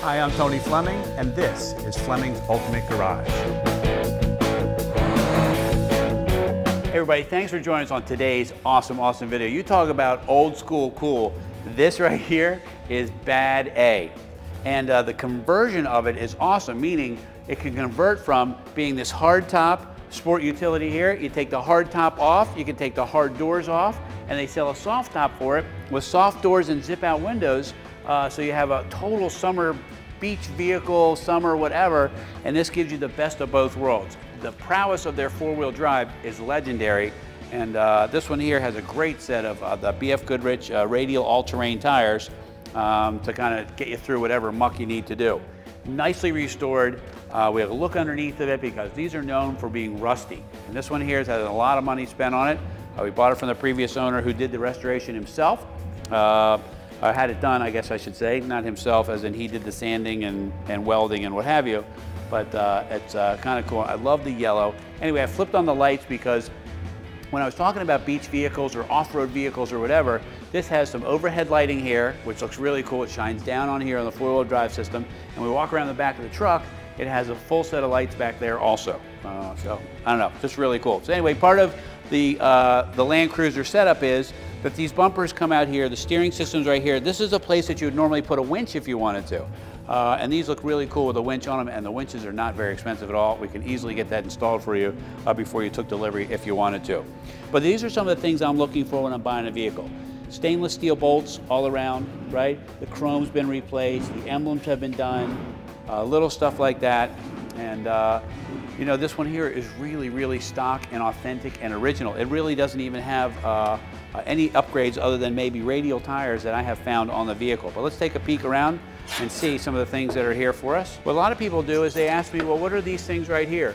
Hi, I'm Tony Fleming, and this is Fleming's Ultimate Garage. Hey everybody, thanks for joining us on today's awesome video. You talk about old school cool. This right here is bad A. And the conversion of it is awesome, meaning it can convert from being this hard top sport utility here. You take the hard top off, you can take the hard doors off, and they sell a soft top for it with soft doors and zip out windows. So you have a total summer beach vehicle, summer whatever, and this gives you the best of both worlds. The prowess of their four-wheel drive is legendary, and this one here has a great set of the BF Goodrich radial all-terrain tires to kind of get you through whatever muck you need to do. Nicely restored. We have a look underneath of it because these are known for being rusty. And this one here has had a lot of money spent on it. We bought it from the previous owner who did the restoration himself. Had it done, I guess I should say, not himself, as in he did the sanding and welding and what have you, but it's kind of cool. I love the yellow. Anyway, I flipped on the lights because when I was talking about beach vehicles or off-road vehicles or whatever, this has some overhead lighting here, which looks really cool. It shines down on here on the four-wheel drive system, and we walk around the back of the truck, it has a full set of lights back there also. So, I don't know, just really cool. So anyway, part of the Land Cruiser setup is that these bumpers come out here, the steering system's right here. This is a place that you would normally put a winch if you wanted to. And these look really cool with a winch on them, and the winches are not very expensive at all. We can easily get that installed for you before you took delivery if you wanted to. But these are some of the things I'm looking for when I'm buying a vehicle. Stainless steel bolts all around, right? The chrome's been replaced, the emblems have been done, little stuff like that. And you know, this one here is really stock and authentic and original. It really doesn't even have any upgrades other than maybe radial tires that I have found on the vehicle. But let's take a peek around and see some of the things that are here for us. What a lot of people do is they ask me, well, what are these things right here?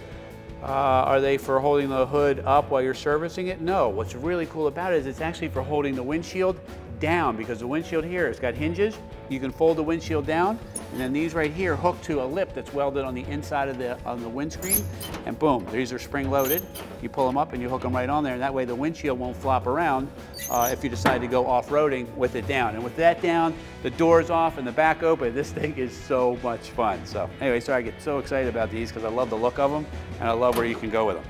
Are they for holding the hood up while you're servicing it? No, what's really cool about it is it's actually for holding the windshield down, because the windshield here has got hinges. You can fold the windshield down, and then these right here hook to a lip that's welded on the inside of the windscreen, and boom, these are spring loaded. You pull them up and you hook them right on there, and that way the windshield won't flop around if you decide to go off-roading with it down. And with that down, the doors off and the back open, this thing is so much fun. So anyway, sorry, I get so excited about these because I love the look of them and I love where you can go with them.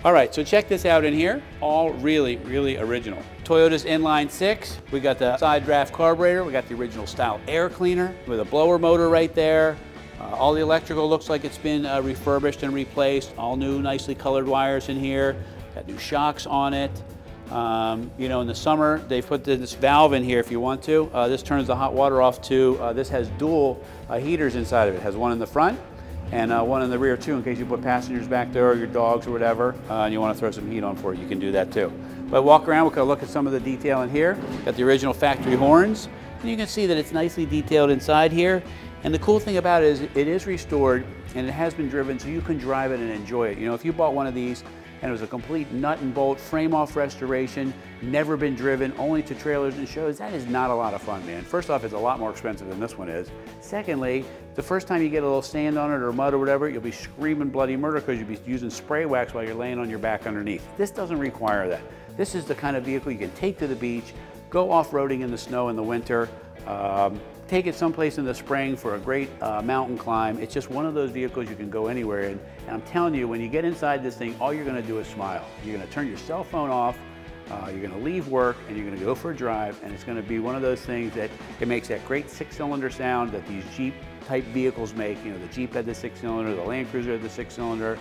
All right, so check this out in here. All really original. Toyota's inline six. We got the side draft carburetor. We got the original style air cleaner with a blower motor right there. All the electrical looks like it's been refurbished and replaced. All new, nicely colored wires in here. Got new shocks on it. You know, in the summer, they put this valve in here if you want to. This turns the hot water off too. This has dual heaters inside of it. It has one in the front and one in the rear too, in case you put passengers back there or your dogs or whatever, and you want to throw some heat on for it, you can do that too. But walk around, we'll kind of look at some of the detail in here. Got the original factory horns, and you can see that it's nicely detailed inside here. And the cool thing about it is it is restored and it has been driven, so you can drive it and enjoy it. You know, if you bought one of these and it was a complete nut and bolt frame off restoration, never been driven, only to trailers and shows, that is not a lot of fun, man. First off, it's a lot more expensive than this one is. Secondly, the first time you get a little sand on it or mud or whatever, you'll be screaming bloody murder because you'll be using spray wax while you're laying on your back underneath. This doesn't require that. This is the kind of vehicle you can take to the beach, go off-roading in the snow in the winter, take it someplace in the spring for a great mountain climb. It's just one of those vehicles you can go anywhere in. And I'm telling you, when you get inside this thing, all you're gonna do is smile. You're gonna turn your cell phone off, you're gonna leave work, and you're gonna go for a drive, and it's gonna be one of those things that it makes that great six-cylinder sound that these Jeep type vehicles make. You know, the Jeep had the six-cylinder, the Land Cruiser had the six-cylinder,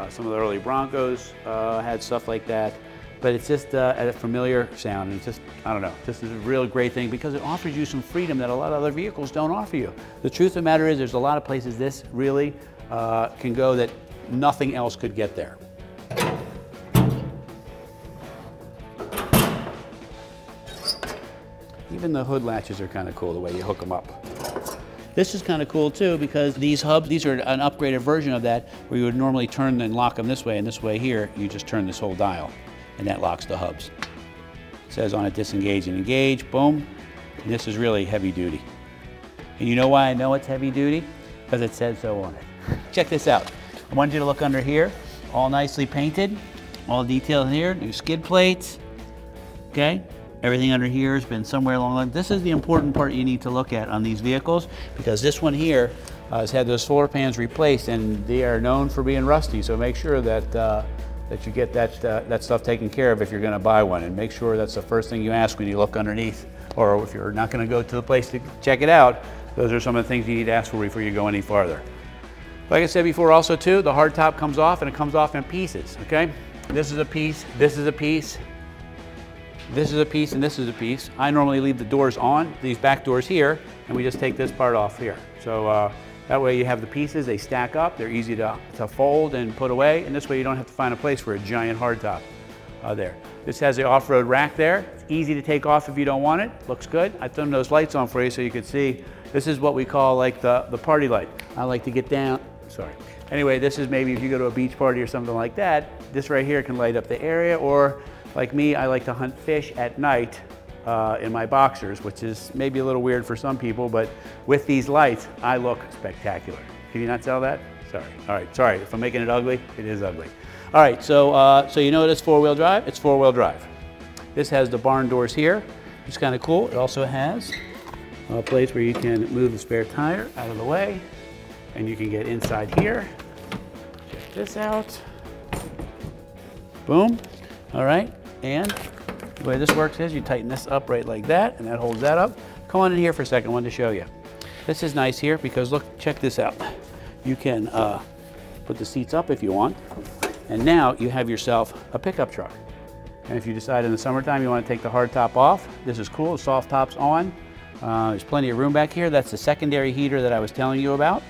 some of the early Broncos had stuff like that. But it's just a familiar sound, and it's just, I don't know, this is a real great thing because it offers you some freedom that a lot of other vehicles don't offer you. The truth of the matter is there's a lot of places this really can go that nothing else could get there. Even the hood latches are kind of cool the way you hook them up. This is kind of cool too because these hubs, these are an upgraded version of that where you would normally turn and lock them this way, and this way here, you just turn this whole dial. And that locks the hubs. It says on it disengage and engage, boom. And this is really heavy duty. And you know why I know it's heavy duty? Because it says so on it. Check this out. I wanted you to look under here, all nicely painted, all detailed in here, new skid plates, okay? Everything under here has been somewhere along the line. This is the important part you need to look at on these vehicles, because this one here has had those floor pans replaced, and they are known for being rusty. So make sure that that you get that stuff taken care of if you're going to buy one, and make sure that's the first thing you ask when you look underneath, or if you're not going to go to the place to check it out. Those are some of the things you need to ask for before you go any farther. Like I said before, also too, the hard top comes off, and it comes off in pieces. Okay, this is a piece, this is a piece. This is a piece, and this is a piece. I normally leave the doors on, these back doors here, and we just take this part off here. So that way you have the pieces, they stack up, they're easy to fold and put away, and this way you don't have to find a place for a giant hardtop there. This has the off-road rack there. It's easy to take off if you don't want it. Looks good. I turned those lights on for you so you could see. This is what we call like the party light. I like to get down, sorry. Anyway, this is maybe if you go to a beach party or something like that, this right here can light up the area, or like me, I like to hunt fish at night in my boxers, which is maybe a little weird for some people, but with these lights, I look spectacular. Can you not tell that? Sorry. All right, sorry. If I'm making it ugly, it is ugly. All right, so you know it's four-wheel drive? It's four-wheel drive. This has the barn doors here. It's kind of cool. It also has a place where you can move the spare tire out of the way, and you can get inside here. Check this out. Boom. All right, and the way this works is you tighten this up right like that, and that holds that up. Come on in here for a second. I wanted to show you. This is nice here because look, check this out. You can put the seats up if you want, and now you have yourself a pickup truck. And if you decide in the summertime you want to take the hard top off, this is cool. The soft top's on. There's plenty of room back here. That's the secondary heater that I was telling you about.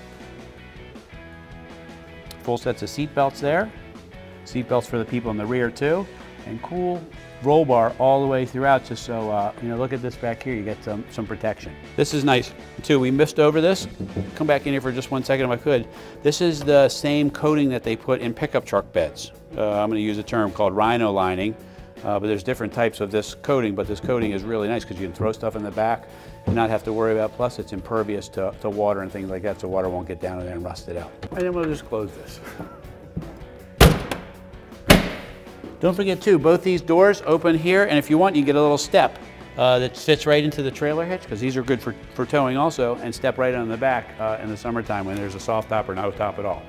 Full sets of seat belts there. Seat belts for the people in the rear too. And cool roll bar all the way throughout, just so, you know, look at this back here, you get some protection. This is nice too. We missed over this. Come back in here for just 1 second if I could. This is the same coating that they put in pickup truck beds. I'm going to use a term called Rhino lining, but there's different types of this coating, but this coating is really nice because you can throw stuff in the back and not have to worry about, plus it's impervious to water and things like that, so water won't get down in there and rust it out. And then we'll just close this. Don't forget too, both these doors open here, and if you want, you get a little step that fits right into the trailer hitch, because these are good for towing also, and step right on the back in the summertime when there's a soft top or no top at all.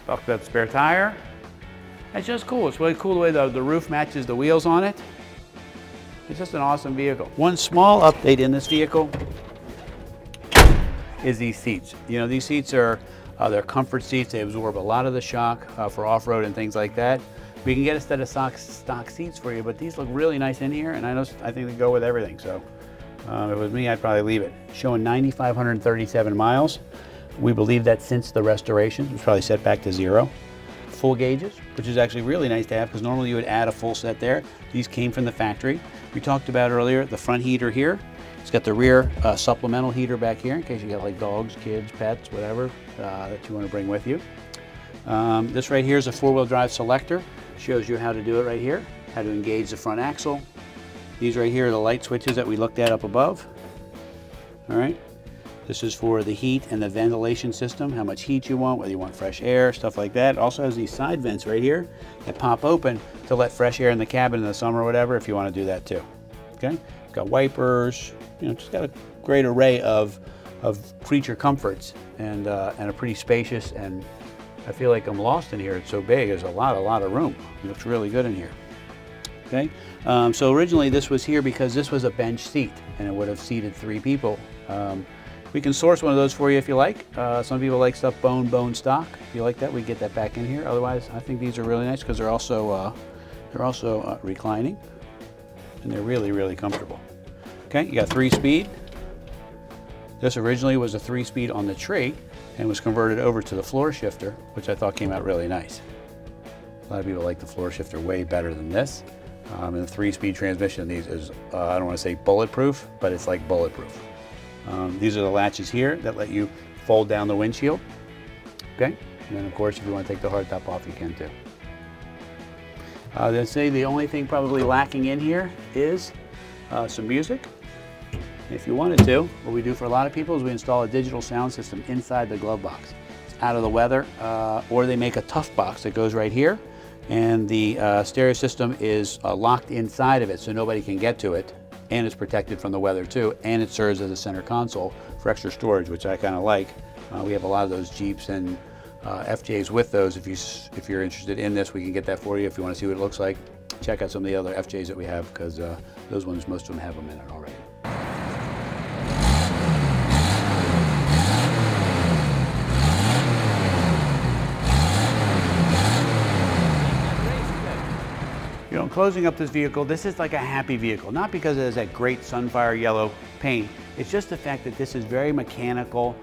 Talk about the spare tire. It's just cool. It's really cool the way the roof matches the wheels on it. It's just an awesome vehicle. One small update in this vehicle is these seats. You know, these seats are they're comfort seats. They absorb a lot of the shock for off-road and things like that. We can get a set of stock seats for you, but these look really nice in here, and I think they go with everything. So if it was me, I'd probably leave it. Showing 9,537 miles. We believe that since the restoration, it's probably set back to 0. Full gauges, which is actually really nice to have because normally you would add a full set there. These came from the factory. We talked about earlier the front heater here. It's got the rear supplemental heater back here in case you got like dogs, kids, pets, whatever that you want to bring with you. This right here is a four-wheel drive Selector. Shows you how to do it right here, how to engage the front axle. These right here are the light switches that we looked at up above. All right, this is for the heat and the ventilation system, how much heat you want, whether you want fresh air, stuff like that. It also has these side vents right here that pop open to let fresh air in the cabin in the summer or whatever if you want to do that too. Okay, it's got wipers, you know, just got a great array of creature comforts and a pretty spacious, and I feel like I'm lost in here. It's so big. There's a lot of room. It looks really good in here. Okay, so originally this was here because this was a bench seat and it would have seated 3 people. We can source one of those for you if you like. Some people like stuff bone stock. If you like that, we get that back in here. Otherwise, I think these are really nice because they're also reclining, and they're really comfortable. Okay, you got 3-speed. This originally was a 3-speed on the tree and was converted over to the floor shifter, which I thought came out really nice. A lot of people like the floor shifter way better than this. And the 3-speed transmission of these is, I don't want to say bulletproof, but it's like bulletproof. These are the latches here that let you fold down the windshield. Okay, and then of course if you want to take the hardtop off, you can too. Let's say the only thing probably lacking in here is some music. If you wanted to, what we do for a lot of people is we install a digital sound system inside the glove box. It's out of the weather, or they make a tough box that goes right here And the stereo system is locked inside of it so nobody can get to it. And it's protected from the weather too. And it serves as a center console for extra storage, which I kind of like. We have a lot of those Jeeps and FJs with those. If you're interested in this, we can get that for you. If you want to see what it looks like, check out some of the other FJs that we have, because those ones, most of them have them in it already. You know, closing up this vehicle, this is like a happy vehicle, not because it has that great sunfire yellow paint. It's just the fact that this is very mechanical,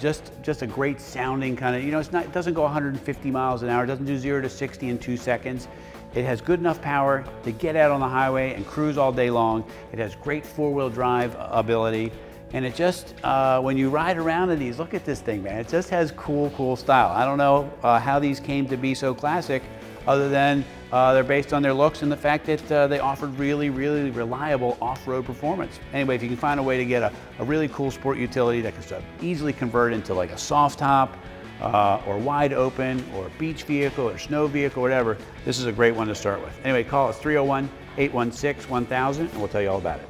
just a great sounding kind of, you know, it doesn't go 150 miles an hour, it doesn't do 0 to 60 in 2 seconds. It has good enough power to get out on the highway and cruise all day long. It has great four-wheel drive ability. And it just, when you ride around in these, look at this thing, man. It just has cool style. I don't know how these came to be so classic, other than they're based on their looks and the fact that they offered really reliable off-road performance. Anyway, if you can find a way to get a really cool sport utility that can easily convert into like a soft top, or wide open, or a beach vehicle, or snow vehicle, whatever, this is a great one to start with. Anyway, call us 301-816-1000 and we'll tell you all about it.